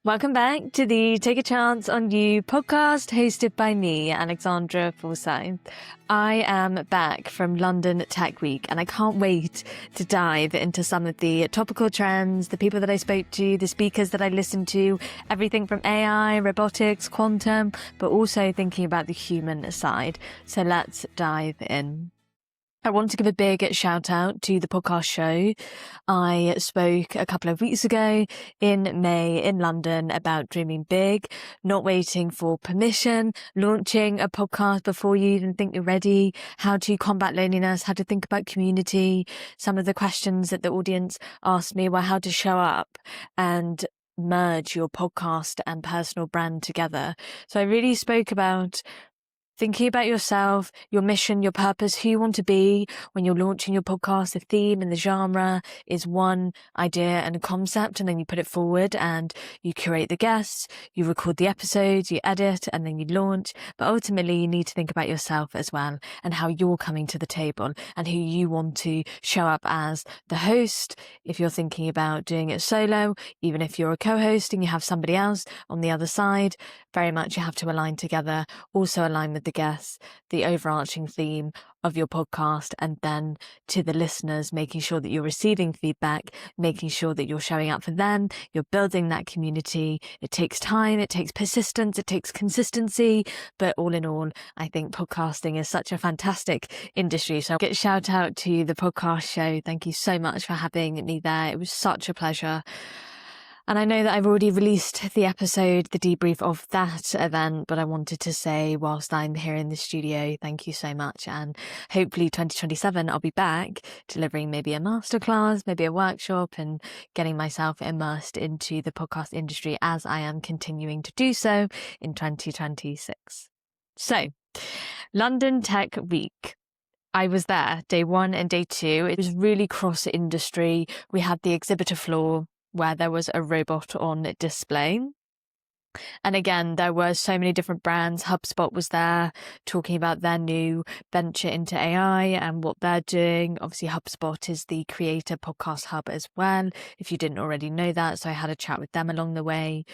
Welcome back to the Take a Chance on You podcast, hosted by me, Alexandra Forsyth. I am back from London Tech Week, and I can't wait to dive into some of the topical trends, the people that I spoke to, the speakers that I listened to, everything from AI, robotics, quantum, but also thinking about the human side. So let's dive in. I want to give a big shout out to the podcast show. I spoke a couple of weeks ago in May in London about dreaming big, not waiting for permission, launching a podcast before you even think you're ready, how to combat loneliness, how to think about community. Some of the questions that the audience asked me were how to show up and merge your podcast and personal brand together. So I really spoke about thinking about yourself, your mission, your purpose, who you want to be when you're launching your podcast. The theme and the genre is one idea and a concept, and then you put it forward and you curate the guests, you record the episodes, you edit, and then you launch. But ultimately, you need to think about yourself as well and how you're coming to the table and who you want to show up as the host. If you're thinking about doing it solo, even if you're a co-host and you have somebody else on the other side, very much you have to align together, also align with the guests, the overarching theme of your podcast, and then to the listeners, making sure that you're receiving feedback, making sure that you're showing up for them, you're building that community. It takes time, it takes persistence, it takes consistency, but all in all, I think podcasting is such a fantastic industry. So get a shout out to the podcast show. Thank you so much for having me there. It was such a pleasure. And I know that I've already released the episode, the debrief of that event, but I wanted to say whilst I'm here in the studio, thank you so much. And hopefully 2027, I'll be back delivering maybe a masterclass, maybe a workshop, and getting myself immersed into the podcast industry as I am continuing to do so in 2026. So, London Tech Week. I was there day one and day two. It was really cross industry. We had the exhibitor floor where there was a robot on display. And again, there were so many different brands. HubSpot was there talking about their new venture into AI and what they're doing. Obviously, HubSpot is the creator podcast hub as well, if you didn't already know that. So I had a chat with them along the way.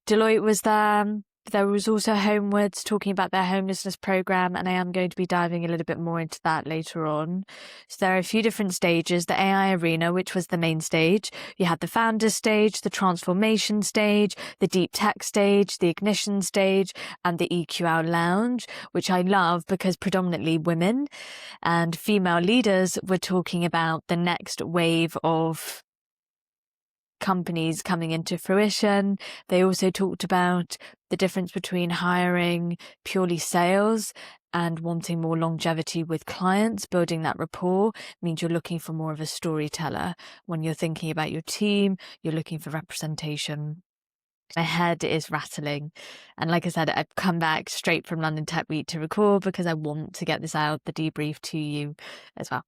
Deloitte was there. There was also Homewards talking about their homelessness program, and I am going to be diving a little bit more into that later on. So there are a few different stages. The AI arena, which was the main stage. You had the founders stage, the transformation stage, the deep tech stage, the ignition stage, and the EQL lounge, which I love because predominantly women and female leaders were talking about the next wave of companies coming into fruition. They also talked about the difference between hiring purely sales and wanting more longevity with clients. Building that rapport means you're looking for more of a storyteller. When you're thinking about your team, you're looking for representation. My head is rattling. And like I said, I've come back straight from London Tech Week to record because I want to get this out, the debrief, to you as well.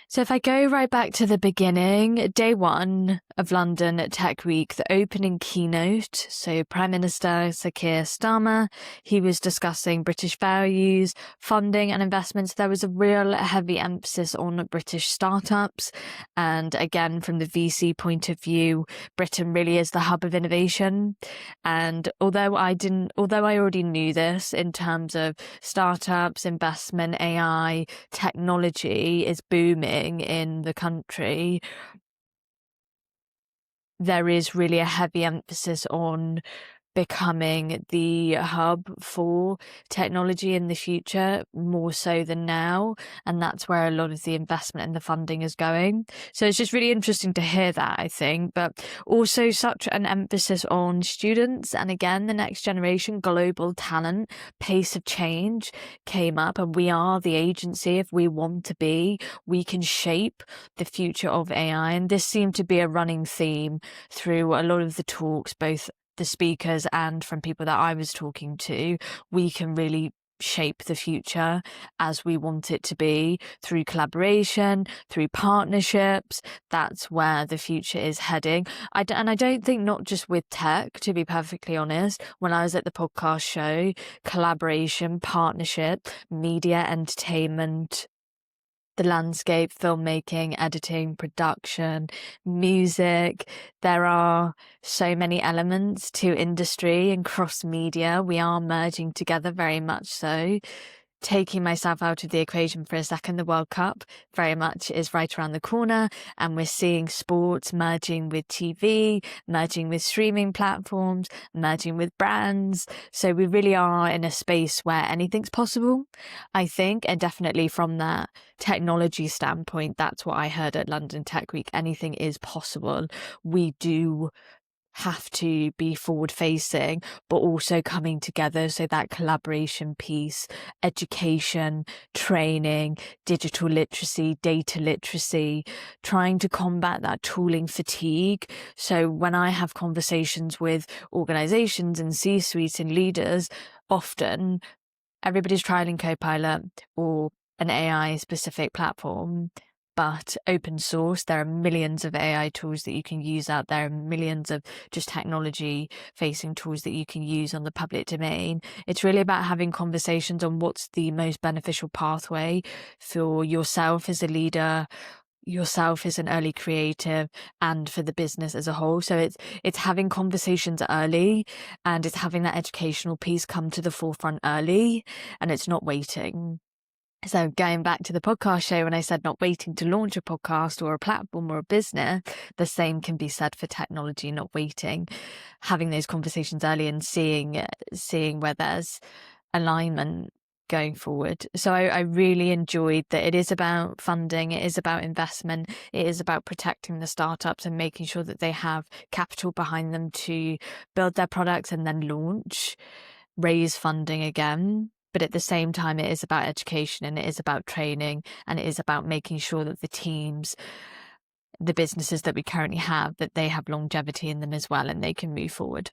So if I go right back to the beginning, day one of London Tech Week, the opening keynote. So Prime Minister Sir Keir Starmer, he was discussing British values, funding and investments. There was a real heavy emphasis on British startups. And again, from the VC point of view, Britain really is the hub of innovation. And although I already knew this in terms of startups, investment, AI, technology is booming in the country, there is really a heavy emphasis on becoming the hub for technology in the future, more so than now. And that's where a lot of the investment and the funding is going. So it's just really interesting to hear that, I think, but also such an emphasis on students. And again, the next generation, global talent, pace of change came up, and we are the agency. If we want to be, we can shape the future of AI. And this seemed to be a running theme through a lot of the talks, both the speakers and from people that I was talking to. We can really shape the future as we want it to be through collaboration, through partnerships. That's where the future is heading. And I don't think not just with tech, to be perfectly honest. When I was at the podcast show, collaboration, partnership, media, entertainment, the landscape, filmmaking, editing, production, music. There are so many elements to industry and cross media. We are merging together very much so. Taking myself out of the equation for a second, the World Cup very much is right around the corner, and we're seeing sports merging with TV, merging with streaming platforms, merging with brands. So we really are in a space where anything's possible, I think, and definitely from that technology standpoint, that's what I heard at London Tech Week. Anything is possible. We do have to be forward facing, but also coming together. So that collaboration piece, education, training, digital literacy, data literacy, trying to combat that tooling fatigue. So when I have conversations with organizations and C-suites and leaders, often everybody's trialing Copilot or an AI specific platform. But open source, there are millions of AI tools that you can use out there, millions of just technology facing tools that you can use on the public domain. It's really about having conversations on what's the most beneficial pathway for yourself as a leader, yourself as an early creative, and for the business as a whole. So it's having conversations early, and it's having that educational piece come to the forefront early, and it's not waiting. So going back to the podcast show, when I said not waiting to launch a podcast or a platform or a business, the same can be said for technology, not waiting, having those conversations early and seeing where there's alignment going forward. So I really enjoyed that it is about funding, it is about investment, it is about protecting the startups and making sure that they have capital behind them to build their products and then launch, raise funding again. But at the same time, it is about education, and it is about training, and it is about making sure that the teams, the businesses that we currently have, that they have longevity in them as well, and they can move forward.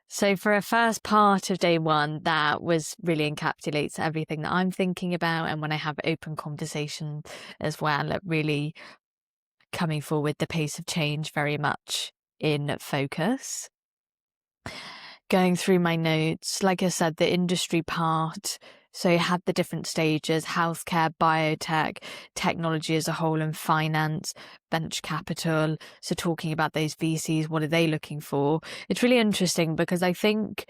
So for a first part of day one, that was really encapsulates everything that I'm thinking about. And when I have open conversation as well, it really coming forward, the pace of change very much in focus. Going through my notes, like I said, the industry part. So you had the different stages: healthcare, biotech, technology as a whole, and finance, venture capital. So talking about those VCs, what are they looking for? It's really interesting because I think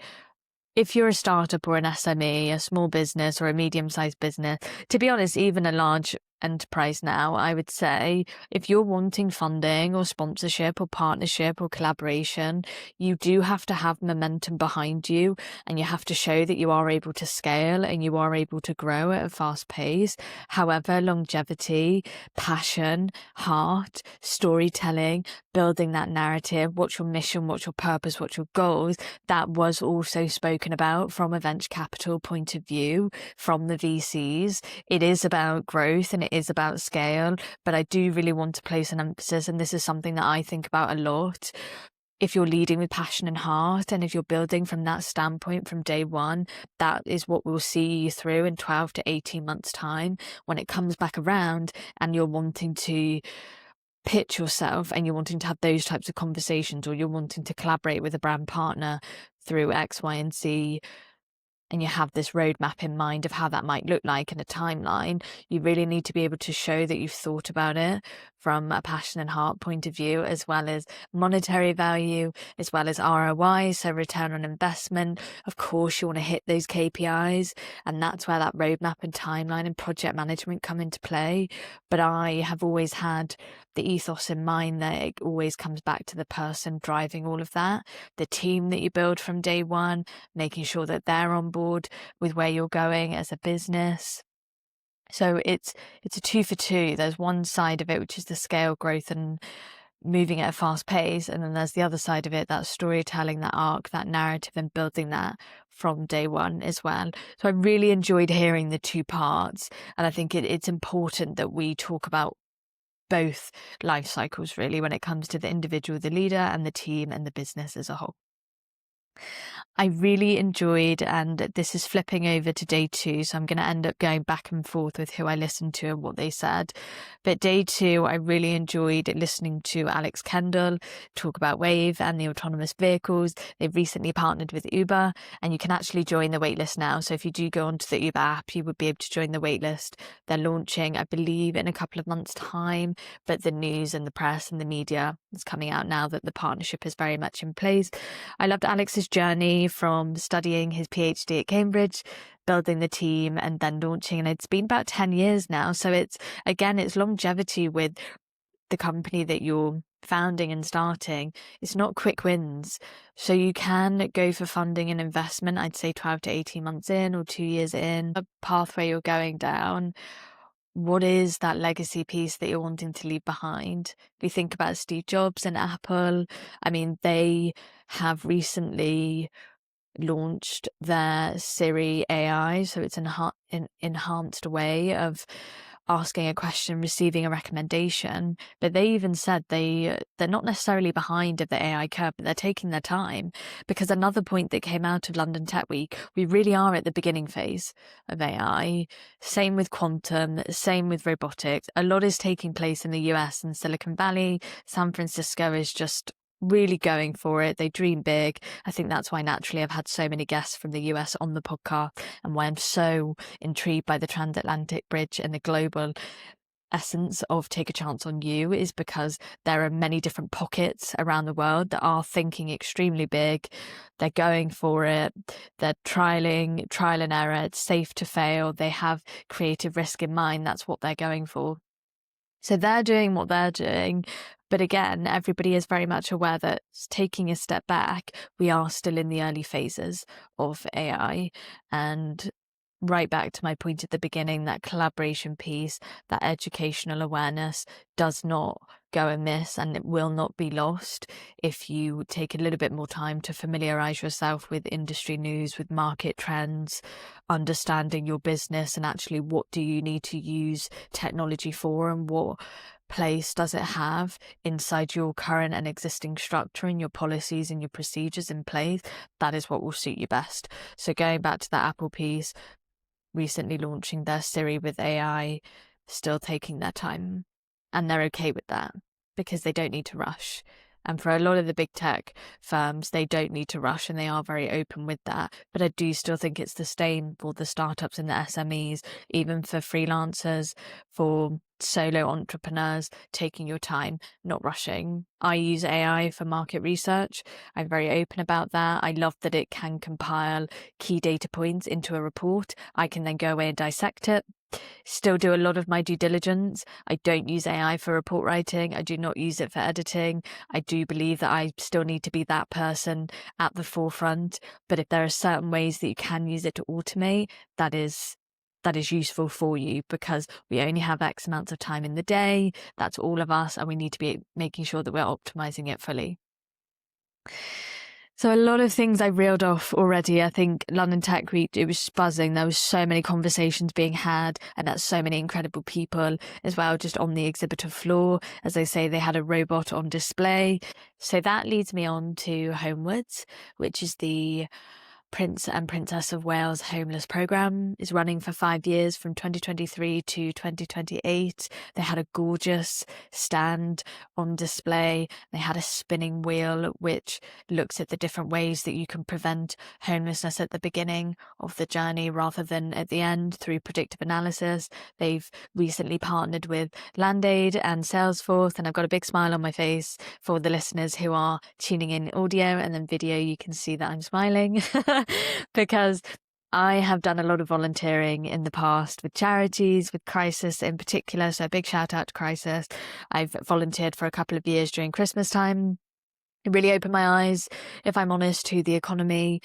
if you're a startup or an SME, a small business or a medium-sized business, to be honest, even a large enterprise now, I would say if you're wanting funding or sponsorship or partnership or collaboration, you do have to have momentum behind you, and you have to show that you are able to scale and you are able to grow at a fast pace. However, longevity, passion, heart, storytelling, building that narrative, what's your mission, what's your purpose, what's your goals, that was also spoken about from a venture capital point of view, from the VCs. It is about growth and it is about scale, but I do really want to place an emphasis, and this is something that I think about a lot. If you're leading with passion and heart, and if you're building from that standpoint from day one, that is what we'll see you through in 12 to 18 months time when it comes back around and you're wanting to pitch yourself and you're wanting to have those types of conversations, or you're wanting to collaborate with a brand partner through X, Y, and Z, and you have this roadmap in mind of how that might look like in a timeline. You really need to be able to show that you've thought about it from a passion and heart point of view, as well as monetary value, as well as ROI, so return on investment. Of course, you want to hit those KPIs, and that's where that roadmap and timeline and project management come into play. But I have always had the ethos in mind that it always comes back to the person driving all of that, the team that you build from day one, making sure that they're on board with where you're going as a business. So it's a 2 for 2. There's one side of it, which is the scale growth and moving at a fast pace. And then there's the other side of it, that storytelling, that arc, that narrative, and building that from day one as well. So I really enjoyed hearing the two parts. And I think it's important that we talk about both life cycles really when it comes to the individual, the leader, and the team and the business as a whole. I really enjoyed, and this is flipping over to day 2, so I'm going to end up going back and forth with who I listened to and what they said. But day 2, I really enjoyed listening to Alex Kendall talk about Wave and the autonomous vehicles. They've recently partnered with Uber, and you can actually join the waitlist now. So if you do go onto the Uber app, you would be able to join the waitlist. They're launching, I believe, in a couple of months' time, but the news and the press and the media is coming out now that the partnership is very much in place. I loved Alex's journey from studying his PhD at Cambridge, building the team, and then launching. And it's been about 10 years now. So it's longevity with the company that you're founding and starting. It's not quick wins. So you can go for funding and investment, I'd say 12 to 18 months in or 2 years in, a pathway you're going down. What is that legacy piece that you're wanting to leave behind? If you think about Steve Jobs and Apple, I mean, they have recently launched their Siri AI, so it's an enhanced way of asking a question, receiving a recommendation. But they even said they're not necessarily behind of the AI curve, but they're taking their time. Because another point that came out of London Tech Week, we really are at the beginning phase of AI. Same with quantum, same with robotics. A lot is taking place in the US and Silicon Valley. San Francisco is just really going for it. They dream big. I think that's why naturally I've had so many guests from the US on the podcast, and why I'm so intrigued by the transatlantic bridge and the global essence of Take a Chance on You is because there are many different pockets around the world that are thinking extremely big. They're going for it. They're trial and error. It's safe to fail. They have creative risk in mind. That's what they're going for. So they're doing what they're doing. But again, everybody is very much aware that taking a step back, we are still in the early phases of AI. And right back to my point at the beginning, that collaboration piece, that educational awareness does not go amiss, and it will not be lost if you take a little bit more time to familiarize yourself with industry news, with market trends, understanding your business, and actually what do you need to use technology for, and what place does it have inside your current and existing structure and your policies and your procedures in place. That is what will suit you best. So going back to that Apple piece, recently launching their Siri with AI, still taking their time, and they're okay with that because they don't need to rush. And for a lot of the big tech firms, they don't need to rush, and they are very open with that. But I do still think it's the same for the startups and the SMEs, even for freelancers, for solo entrepreneurs, taking your time, not rushing. I use AI for market research. I'm very open about that. I love that it can compile key data points into a report. I can then go away and dissect it. Still do a lot of my due diligence. I don't use AI for report writing. I do not use it for editing. I do believe that I still need to be that person at the forefront. But if there are certain ways that you can use it to automate, that is useful for you, because we only have X amounts of time in the day. That's all of us, and we need to be making sure that we're optimizing it fully. So a lot of things I reeled off already. I think London Tech Week, it was buzzing. There was so many conversations being had, and that's so many incredible people as well, just on the exhibitor floor. As I say, they had a robot on display. So that leads me on to Homewards, which is the Prince and Princess of Wales homeless programme. Is running for 5 years from 2023 to 2028. They had a gorgeous stand on display. They had a spinning wheel which looks at the different ways that you can prevent homelessness at the beginning of the journey rather than at the end through predictive analysis. They've recently partnered with LandAid and Salesforce, and I've got a big smile on my face for the listeners who are tuning in audio, and then video you can see that I'm smiling. Because I have done a lot of volunteering in the past with charities, with Crisis in particular. So a big shout out to Crisis. I've volunteered for a couple of years during Christmas time. It really opened my eyes, if I'm honest, to the economy,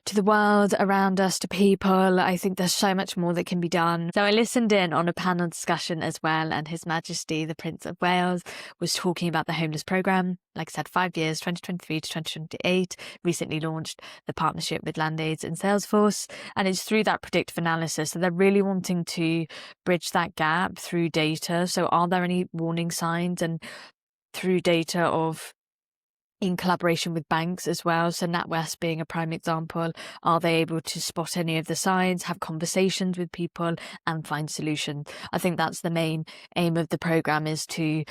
to the world around us, to people. I think there's so much more that can be done. So I listened in on a panel discussion as well, and His Majesty, the Prince of Wales, was talking about the homeless programme. Like I said, 5 years, 2023 to 2028, recently launched the partnership with LandAid and Salesforce. And it's through that predictive analysis. So they're really wanting to bridge that gap through data. So are there any warning signs, and through data of in collaboration with banks as well. So NatWest being a prime example, are they able to spot any of the signs, have conversations with people and find solutions? I think that's the main aim of the programme, is to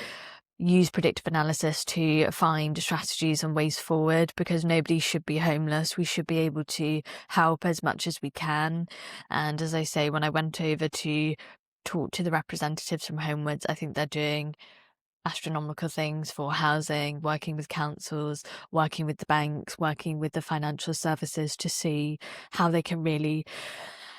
use predictive analysis to find strategies and ways forward, because nobody should be homeless. We should be able to help as much as we can. And as I say, when I went over to talk to the representatives from Homewards, I think they're doing astronomical things for housing, working with councils, working with the banks, working with the financial services to see how they can really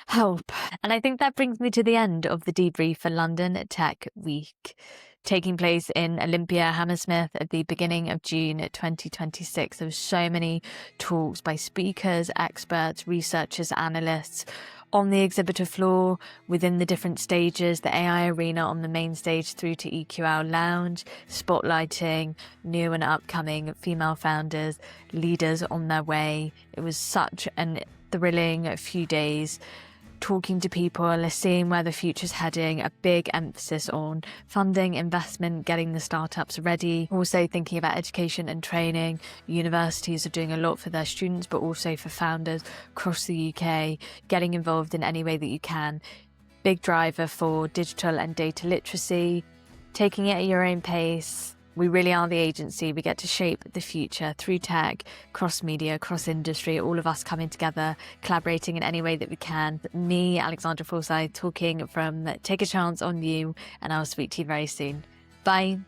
help. And I think that brings me to the end of the debrief for London Tech Week, taking place in Olympia, Hammersmith at the beginning of June 2026. There were so many talks by speakers, experts, researchers, analysts on the exhibitor floor, within the different stages, the AI arena on the main stage through to EQL Lounge, spotlighting new and upcoming female founders, leaders on their way. It was such a thrilling few days, talking to people, seeing where the future's heading, a big emphasis on funding, investment, getting the startups ready. Also thinking about education and training. Universities are doing a lot for their students, but also for founders across the UK, getting involved in any way that you can. Big driver for digital and data literacy, taking it at your own pace. We really are the agency. We get to shape the future through tech, cross-media, cross-industry, all of us coming together, collaborating in any way that we can. Me, Alexandra Forsyth, talking from Take a Chance on You, and I'll speak to you very soon. Bye.